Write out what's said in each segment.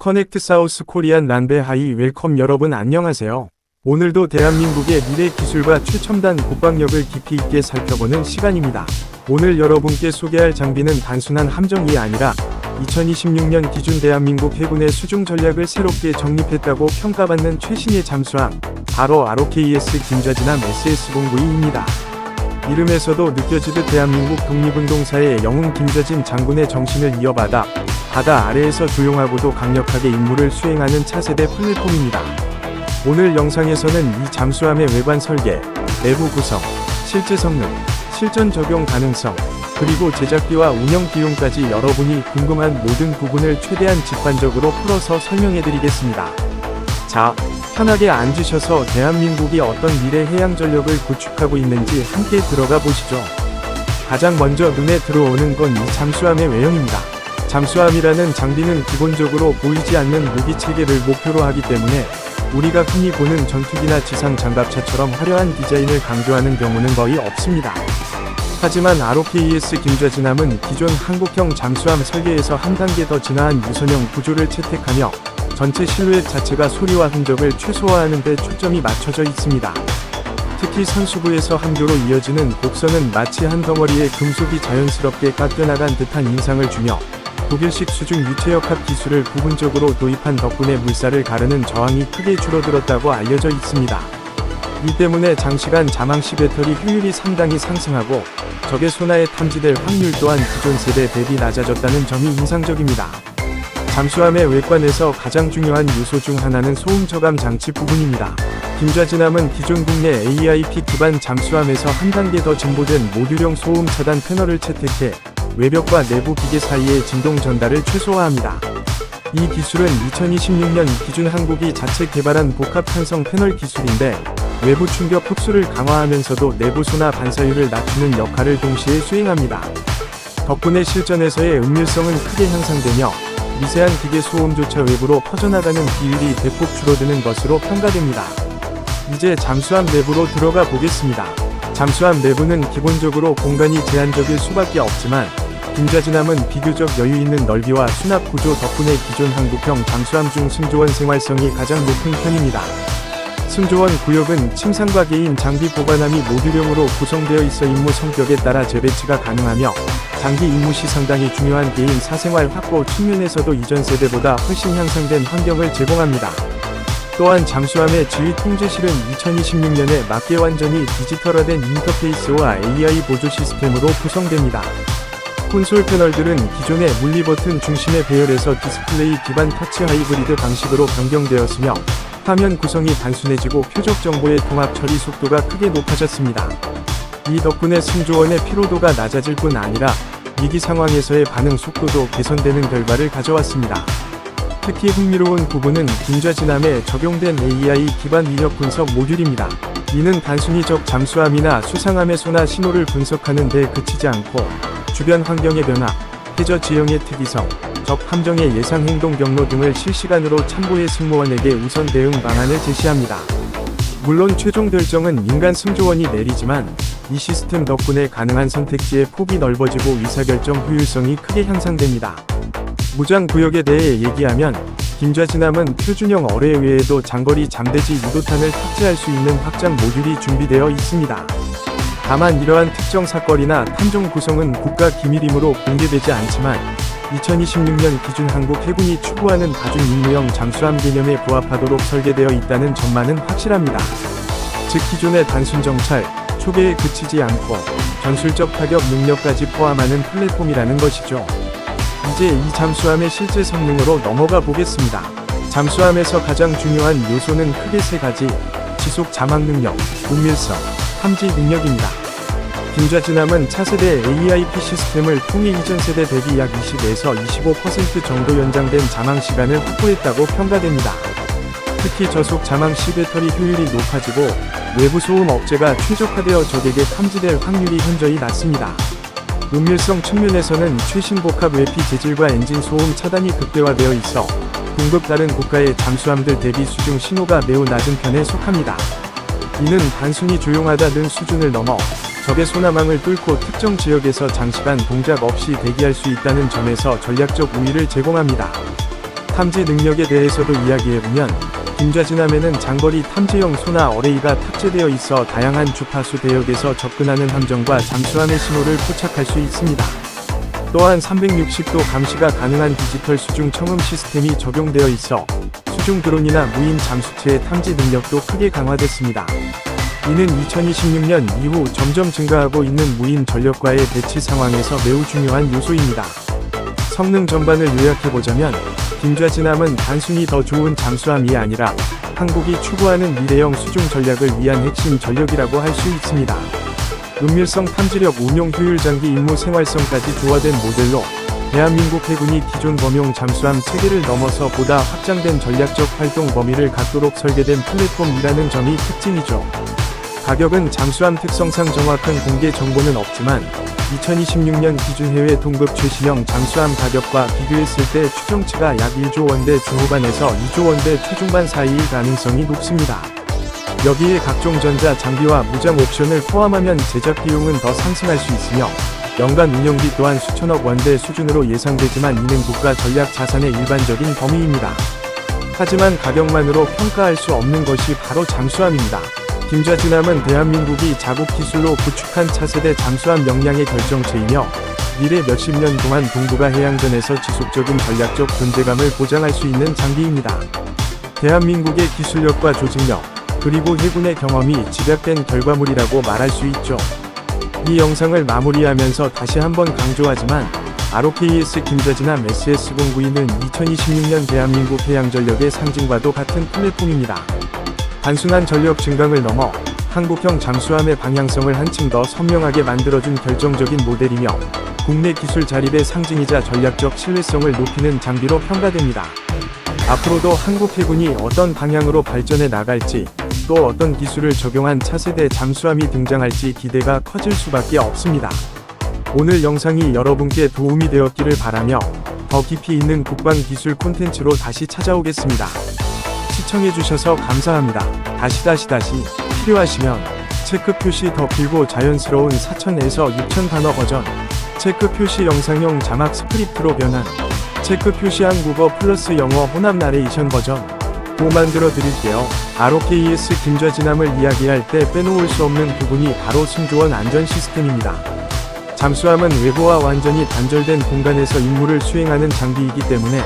커넥트 사우스 코리안 란베 하이 웰컴. 여러분 안녕하세요. 오늘도 대한민국의 미래 기술과 최첨단 국방력을 깊이 있게 살펴보는 시간입니다. 오늘 여러분께 소개할 장비는 단순한 함정이 아니라 2026년 기준 대한민국 해군의 수중 전략을 새롭게 정립했다고 평가받는 최신의 잠수함, 바로 ROKS 김좌진함 SS-09E입니다. 이름에서도 느껴지듯 대한민국 독립운동사의 영웅 김좌진 장군의 정신을 이어받아 바다 아래에서 조용하고도 강력하게 임무를 수행하는 차세대 플랫폼입니다. 오늘 영상에서는 이 잠수함의 외관 설계, 내부 구성, 실제 성능, 실전 적용 가능성, 그리고 제작비와 운영 비용까지 여러분이 궁금한 모든 부분을 최대한 직관적으로 풀어서 설명해드리겠습니다. 자, 편하게 앉으셔서 대한민국이 어떤 미래 해양 전력을 구축하고 있는지 함께 들어가 보시죠. 가장 먼저 눈에 들어오는 건 이 잠수함의 외형입니다. 잠수함이라는 장비는 기본적으로 보이지 않는 무기 체계를 목표로 하기 때문에 우리가 흔히 보는 전투기나 지상 장갑차처럼 화려한 디자인을 강조하는 경우는 거의 없습니다. 하지만 ROKS 김좌진함은 기존 한국형 잠수함 설계에서 한 단계 더 진화한 유선형 구조를 채택하며 전체 실루엣 자체가 소리와 흔적을 최소화하는 데 초점이 맞춰져 있습니다. 특히 선수부에서 함교로 이어지는 곡선은 마치 한 덩어리의 금속이 자연스럽게 깎여나간 듯한 인상을 주며 독일식 수중 유체역합 기술을 부분적으로 도입한 덕분에 물살을 가르는 저항이 크게 줄어들었다고 알려져 있습니다. 이 때문에 장시간 잠항 시 배터리 효율이 상당히 상승하고 적의 소나에 탐지될 확률 또한 기존 세대 대비 낮아졌다는 점이 인상적입니다. 잠수함의 외관에서 가장 중요한 요소 중 하나는 소음 저감 장치 부분입니다. 김좌진함은 기존 국내 AIP 기반 잠수함에서 한 단계 더 진보된 모듈형 소음 차단 패널을 채택해 외벽과 내부 기계 사이의 진동 전달을 최소화합니다. 이 기술은 2026년 기준 한국이 자체 개발한 복합 탄성 패널 기술인데 외부 충격 흡수를 강화하면서도 내부 소나 반사율을 낮추는 역할을 동시에 수행합니다. 덕분에 실전에서의 은밀성은 크게 향상되며 미세한 기계 소음조차 외부로 퍼져나가는 비율이 대폭 줄어드는 것으로 평가됩니다. 이제 잠수함 내부로 들어가 보겠습니다. 잠수함 내부는 기본적으로 공간이 제한적일 수밖에 없지만 김좌진함은 비교적 여유 있는 넓이와 수납 구조 덕분에 기존 한국형 잠수함 중 승조원 생활성이 가장 높은 편입니다. 승조원 구역은 침상과 개인 장비 보관함이 모듈형으로 구성되어 있어 임무 성격에 따라 재배치가 가능하며 장기 임무 시 상당히 중요한 개인 사생활 확보 측면에서도 이전 세대보다 훨씬 향상된 환경을 제공합니다. 또한 잠수함의 지휘 통제실은 2026년에 맞게 완전히 디지털화된 인터페이스와 AI 보조 시스템으로 구성됩니다. 콘솔 패널들은 기존의 물리 버튼 중심의 배열에서 디스플레이 기반 터치 하이브리드 방식으로 변경되었으며 화면 구성이 단순해지고 표적 정보의 통합 처리 속도가 크게 높아졌습니다. 이 덕분에 승조원의 피로도가 낮아질 뿐 아니라 위기 상황에서의 반응 속도도 개선되는 결과를 가져왔습니다. 특히 흥미로운 부분은 김좌진함에 적용된 AI 기반 위력 분석 모듈입니다. 이는 단순히 적 잠수함이나 수상함의 소나 신호를 분석하는 데 그치지 않고 주변 환경의 변화, 해저 지형의 특이성, 적 함정의 예상 행동 경로 등을 실시간으로 참고해 승무원에게 우선 대응 방안을 제시합니다. 물론 최종 결정은 인간 승조원이 내리지만 이 시스템 덕분에 가능한 선택지의 폭이 넓어지고 의사결정 효율성이 크게 향상됩니다. 무장 구역에 대해 얘기하면 김좌진함은 표준형 어뢰 외에도 장거리 잠대지 유도탄을 탑재할 수 있는 확장 모듈이 준비되어 있습니다. 다만 이러한 특정 사거리나 탐정 구성은 국가 기밀이므로 공개되지 않지만 2026년 기준 한국 해군이 추구하는 다중 임무형 잠수함 개념에 부합하도록 설계되어 있다는 점만은 확실합니다. 즉 기존의 단순 정찰, 초계에 그치지 않고 전술적 타격 능력까지 포함하는 플랫폼이라는 것이죠. 이제 이 잠수함의 실제 성능으로 넘어가 보겠습니다. 잠수함에서 가장 중요한 요소는 크게 세 가지: 지속 잠항 능력, 은밀성, 탐지 능력입니다. 김좌진함은 차세대 AIP 시스템을 통해 이전 세대 대비 약 20에서 25% 정도 연장된 잠항 시간을 확보했다고 평가됩니다. 특히 저속 잠항 시 배터리 효율이 높아지고 외부 소음 억제가 최적화되어 적에게 탐지될 확률이 현저히 낮습니다. 은밀성 측면에서는 최신 복합 외피 재질과 엔진 소음 차단이 극대화되어 있어 공급 다른 국가의 잠수함들 대비 수중 신호가 매우 낮은 편에 속합니다. 이는 단순히 조용하다는 수준을 넘어 적의 소나망을 뚫고 특정 지역에서 장시간 동작 없이 대기할 수 있다는 점에서 전략적 우위를 제공합니다. 탐지 능력에 대해서도 이야기해보면 김좌진함에는 장거리 탐지용 소나 어레이가 탑재되어 있어 다양한 주파수 대역에서 접근하는 함정과 잠수함의 신호를 포착할 수 있습니다. 또한 360도 감시가 가능한 디지털 수중 청음 시스템이 적용되어 있어 수중 드론이나 무인 잠수체의 탐지 능력도 크게 강화됐습니다. 이는 2026년 이후 점점 증가하고 있는 무인 전력과의 대치 상황에서 매우 중요한 요소입니다. 성능 전반을 요약해보자면 김좌진함은 단순히 더 좋은 잠수함이 아니라 한국이 추구하는 미래형 수중 전략을 위한 핵심 전력이라고 할 수 있습니다. 은밀성 탐지력 운용 효율 장비 임무 생활성까지 조화된 모델로 대한민국 해군이 기존 범용 잠수함 체계를 넘어서 보다 확장된 전략적 활동 범위를 갖도록 설계된 플랫폼이라는 점이 특징이죠. 가격은 잠수함 특성상 정확한 공개 정보는 없지만 2026년 기준 해외 동급 최신형 잠수함 가격과 비교했을 때 추정치가 약 1조 원대 중후반에서 2조 원대 초중반 사이일 가능성이 높습니다. 여기에 각종 전자 장비와 무장 옵션을 포함하면 제작 비용은 더 상승할 수 있으며 연간 운영비 또한 수천억 원대 수준으로 예상되지만 이는 국가 전략 자산의 일반적인 범위입니다. 하지만 가격만으로 평가할 수 없는 것이 바로 잠수함입니다. 김좌진함은 대한민국이 자국 기술로 구축한 차세대 잠수함 역량의 결정체이며 미래 몇십 년 동안 동북아 해양전에서 지속적인 전략적 존재감을 보장할 수 있는 장비입니다. 대한민국의 기술력과 조직력, 그리고 해군의 경험이 집약된 결과물이라고 말할 수 있죠. 이 영상을 마무리하면서 다시 한번 강조하지만 ROKS 김좌진함 SS-092는 2026년 대한민국 해양전력의 상징과도 같은 플랫폼입니다. 단순한 전력 증강을 넘어 한국형 잠수함의 방향성을 한층 더 선명하게 만들어준 결정적인 모델이며 국내 기술 자립의 상징이자 전략적 신뢰성을 높이는 장비로 평가됩니다. 앞으로도 한국 해군이 어떤 방향으로 발전해 나갈지, 또 어떤 기술을 적용한 차세대 잠수함이 등장할지 기대가 커질 수밖에 없습니다. 오늘 영상이 여러분께 도움이 되었기를 바라며 더 깊이 있는 국방기술 콘텐츠로 다시 찾아오겠습니다. 시청해주셔서 감사합니다. 필요하시면 체크 표시 더 길고 자연스러운 4000에서 6000 단어 버전, 체크 표시 영상용 자막 스크립트로 변한, 체크 표시 한국어 플러스 영어 혼합 나레이션 버전 또 만들어 드릴게요. ROKS 김좌진함을 이야기할 때 빼놓을 수 없는 부분이 바로 승조원 안전 시스템입니다. 잠수함은 외부와 완전히 단절된 공간에서 임무를 수행하는 장비이기 때문에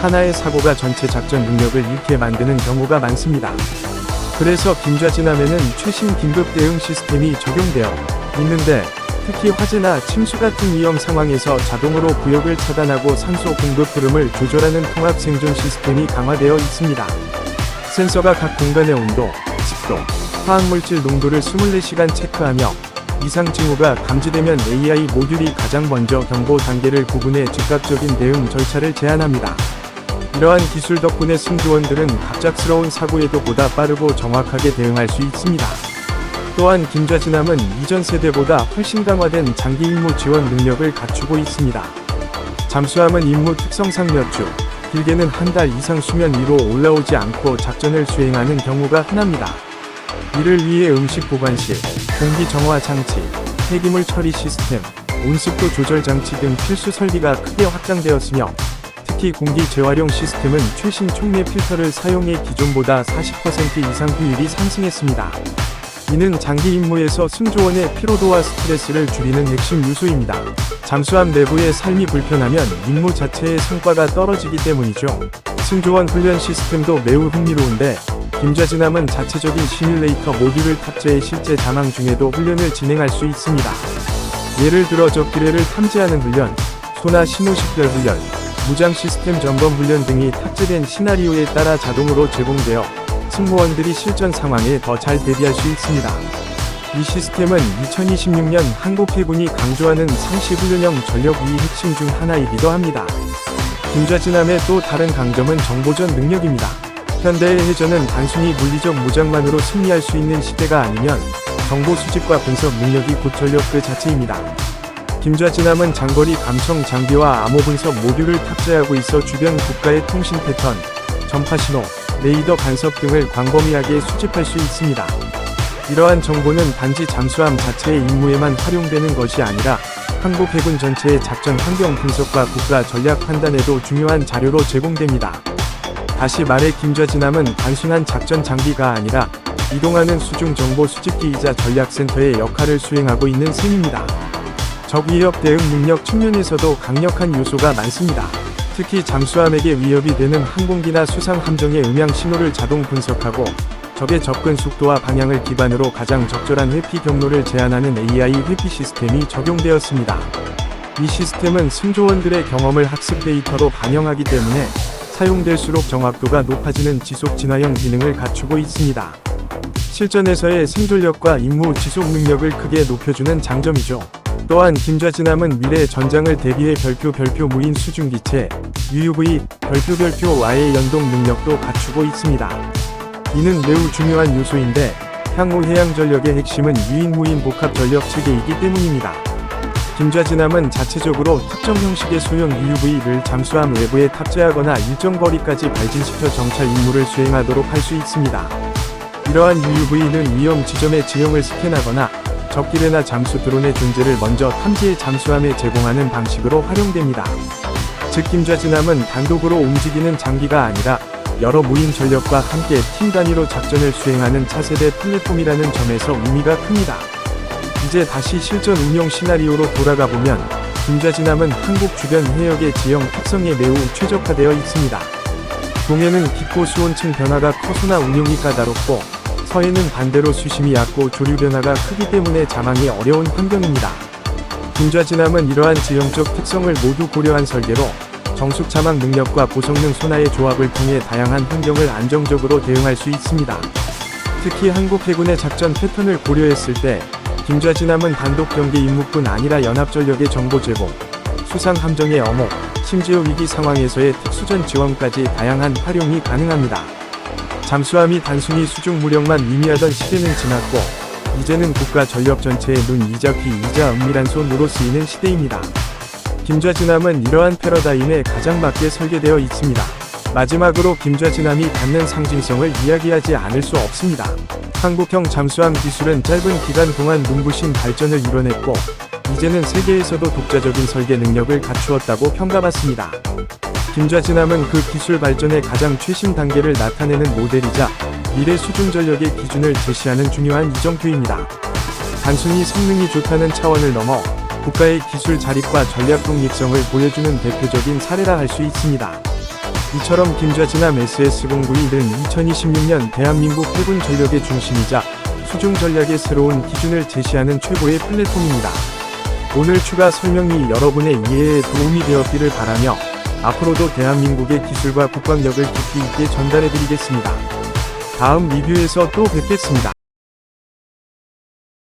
하나의 사고가 전체 작전 능력을 잃게 만드는 경우가 많습니다. 그래서 김좌진함에는 최신 긴급 대응 시스템이 적용되어 있는데 특히 화재나 침수 같은 위험 상황에서 자동으로 구역을 차단하고 산소 공급 흐름을 조절하는 통합 생존 시스템이 강화되어 있습니다. 센서가 각 공간의 온도, 습도, 화학물질 농도를 24시간 체크하며 이상 징후가 감지되면 AI 모듈이 가장 먼저 경보 단계를 구분해 즉각적인 대응 절차를 제안합니다. 이러한 기술 덕분에 승조원들은 갑작스러운 사고에도 보다 빠르고 정확하게 대응할 수 있습니다. 또한 김좌진함은 이전 세대보다 훨씬 강화된 장기 임무 지원 능력을 갖추고 있습니다. 잠수함은 임무 특성상 몇 주, 길게는 한 달 이상 수면 위로 올라오지 않고 작전을 수행하는 경우가 흔합니다. 이를 위해 음식 보관실, 공기 정화 장치, 폐기물 처리 시스템, 온습도 조절 장치 등 필수 설비가 크게 확장되었으며 특히 공기 재활용 시스템은 최신 촉매 필터를 사용해 기존보다 40% 이상 효율이 상승했습니다. 이는 장기 임무에서 승조원의 피로도와 스트레스를 줄이는 핵심 요소입니다. 잠수함 내부의 삶이 불편하면 임무 자체의 성과가 떨어지기 때문이죠. 승조원 훈련 시스템도 매우 흥미로운데 김좌진함은 자체적인 시뮬레이터 모듈을 탑재해 실제 잠항 중에도 훈련을 진행할 수 있습니다. 예를 들어 적기뢰를 탐지하는 훈련, 소나 신호식별 훈련, 무장 시스템 점검 훈련 등이 탑재된 시나리오에 따라 자동으로 제공되어 승무원들이 실전 상황에 더 잘 대비할 수 있습니다. 이 시스템은 2026년 한국 해군이 강조하는 상시 훈련형 전력의 핵심 중 하나이기도 합니다. 김좌진함의 또 다른 강점은 정보전 능력입니다. 현대의 해전은 단순히 물리적 무장만으로 승리할 수 있는 시대가 아니면 정보 수집과 분석 능력이 곧 전력 그 자체입니다. 김좌진함은 장거리 감청 장비와 암호 분석 모듈을 탑재하고 있어 주변 국가의 통신 패턴, 전파 신호, 레이더 간섭 등을 광범위하게 수집할 수 있습니다. 이러한 정보는 단지 잠수함 자체의 임무에만 활용되는 것이 아니라 한국 해군 전체의 작전 환경 분석과 국가 전략 판단에도 중요한 자료로 제공됩니다. 다시 말해 김좌진함은 단순한 작전 장비가 아니라 이동하는 수중 정보 수집기이자 전략센터의 역할을 수행하고 있는 셈입니다. 적 위협 대응 능력 측면에서도 강력한 요소가 많습니다. 특히 잠수함에게 위협이 되는 항공기나 수상 함정의 음향 신호를 자동 분석하고 적의 접근 속도와 방향을 기반으로 가장 적절한 회피 경로를 제한하는 AI 회피 시스템이 적용되었습니다. 이 시스템은 승조원들의 경험을 학습 데이터로 반영하기 때문에 사용될수록 정확도가 높아지는 지속 진화형 기능을 갖추고 있습니다. 실전에서의 생존력과 임무 지속 능력을 크게 높여주는 장점이죠. 또한 김좌진함은 미래 전장을 대비해 별표 무인 수중기체 UUV 별표와의 연동 능력도 갖추고 있습니다. 이는 매우 중요한 요소인데 향후 해양전력의 핵심은 유인-무인 복합 전력 체계이기 때문입니다. 김좌진함은 자체적으로 특정 형식의 소형 UUV를 잠수함 외부에 탑재하거나 일정 거리까지 발진시켜 정찰 임무를 수행하도록 할 수 있습니다. 이러한 UUV는 위험 지점의 지형을 스캔하거나 적기뢰나 잠수 드론의 존재를 먼저 탐지해 잠수함에 제공하는 방식으로 활용됩니다. 즉 김좌진함은 단독으로 움직이는 장비가 아니라 여러 무인 전력과 함께 팀 단위로 작전을 수행하는 차세대 플랫폼이라는 점에서 의미가 큽니다. 이제 다시 실전 운용 시나리오로 돌아가 보면 김좌진함은 한국 주변 해역의 지형 특성에 매우 최적화되어 있습니다. 동해는 깊고 수온층 변화가 커서나 운용이 까다롭고 서해는 반대로 수심이 얕고 조류 변화가 크기 때문에 자망이 어려운 환경입니다. 김좌진함은 이러한 지형적 특성을 모두 고려한 설계로 정숙 자망 능력과 고성능 소나의 조합을 통해 다양한 환경을 안정적으로 대응할 수 있습니다. 특히 한국 해군의 작전 패턴을 고려했을 때 김좌진함은 단독 경계 임무뿐 아니라 연합전력의 정보 제공, 수상 함정의 엄호, 심지어 위기 상황에서의 특수전 지원까지 다양한 활용이 가능합니다. 잠수함이 단순히 수중 무력만 의미하던 시대는 지났고 이제는 국가 전력 전체의 눈이자 귀이자 은밀한 손으로 쓰이는 시대입니다. 김좌진함은 이러한 패러다임에 가장 맞게 설계되어 있습니다. 마지막으로 김좌진함이 갖는 상징성을 이야기하지 않을 수 없습니다. 한국형 잠수함 기술은 짧은 기간 동안 눈부신 발전을 이뤄냈고 이제는 세계에서도 독자적인 설계 능력을 갖추었다고 평가받습니다. 김좌진함은 그 기술 발전의 가장 최신 단계를 나타내는 모델이자 미래 수중전력의 기준을 제시하는 중요한 이정표입니다. 단순히 성능이 좋다는 차원을 넘어 국가의 기술 자립과 전략 독립성을 보여주는 대표적인 사례라 할 수 있습니다. 이처럼 김좌진함 SS-09는 2026년 대한민국 해군 전력의 중심이자 수중 전략의 새로운 기준을 제시하는 최고의 플랫폼입니다. 오늘 추가 설명이 여러분의 이해에 도움이 되었기를 바라며 앞으로도 대한민국의 기술과 국방력을 깊이 있게 전달해드리겠습니다. 다음 리뷰에서 또 뵙겠습니다.